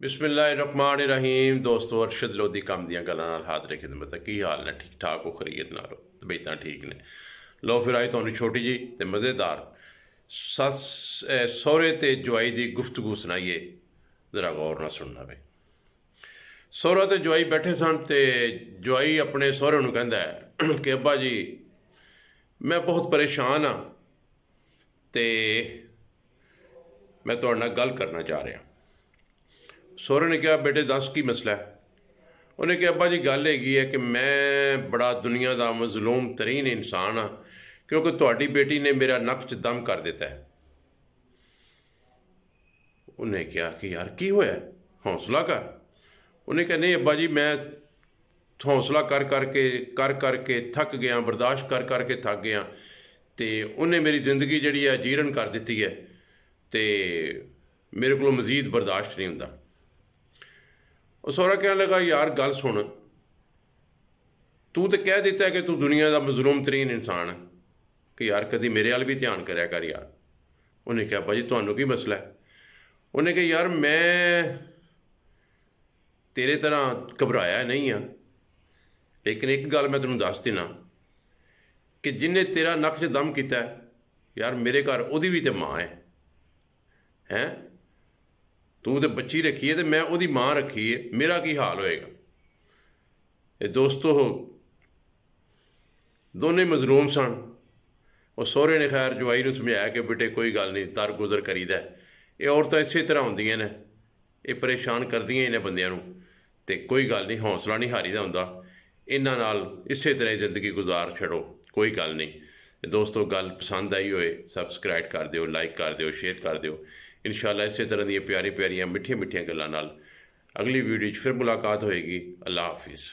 बिस्मिल्लाहिर्रहमानिर्रहीम। दोस्तों, अरशद लोधी कम दियां गल्लां नाल हाज़र खिदमत है। की हाल ने? ठीक ठाक हो? खरीयत नाल हो? तबीयतां ठीक ने? लो फिर आई तुहानूं छोटी जी ते मज़ेदार सस सौहरे ते जवाई दी गुफ्तगू सुनाइए, ज़रा गौर नाल सुनना बे। सौहरा ते जवाई बैठे सन ते जवाई अपने सौहरे नूं कहंदा है कि अब्बा जी मैं बहुत परेशान हाँ ते मैं तुहाडे नाल गल करना चाह रहा। सौहरे ने कहा बेटे दस की मसला है। उन्हें कहा अब्बा जी गल हैगी है कि मैं बड़ा दुनिया का मजलूम तरीन इंसान हाँ क्योंकि तुहाडी बेटी ने मेरा नक च दम कर दिता है। उन्हें कहा कि यार की होया, हौसला कर। उन्हें कहा नहीं अब्बा जी मैं हौसला कर करके थक गया, बर्दाश्त कर करके थक गया तो उन्हें मेरी जिंदगी जिहड़ी है जीरन कर दी है तो मेरे को मजीद बर्दाश्त नहीं होंदा। सौहरा कहने लगा यार गल सुन, तू तो कह दिता है कि तू दुनिया का मजलूम तरीन इंसान है कि यार कभी मेरे वाल भी ध्यान करया कर यार। उन्हें कहा भाजी तुहानू की मसला है? उन्हें कहा यार मैं तेरे तरह घबराया नहीं हाँ, लेकिन एक गल मैं तेनों दस देना कि जिन्हें तेरा नक च दम किया यार मेरे घर उहदी भी तो माँ है, हैं? तू तो बच्ची रखी है तो मैं उहदी माँ रखी है, मेरा की हाल होएगा। ये दोस्तों दोनों मजलूम सन। और सौहरे ने खैर जवाई नूं समझाया कि बेटे कोई गल नहीं, तर गुजर करीदा। ये औरतां इसे तरह होंदियां ने, ये परेशान करदियां इन्हें बंदियां नूं ते कोई गल नहीं, हौसला नहीं हारीदा हुंदा। इन्हां नाल इसे तरह जिंदगी गुजार छड़ो, कोई गल नहीं। दोस्तों गल पसंद आई होए सबसक्राइब कर दिओ, लाइक कर दिओ, शेयर कर दिओ। इंशाअल्लाह इस तरह दी प्यारी प्यारियां मिठियां मिठियां गल्लां नाल अगली वीडियो फिर मुलाकात होएगी। अल्लाह हाफिज़।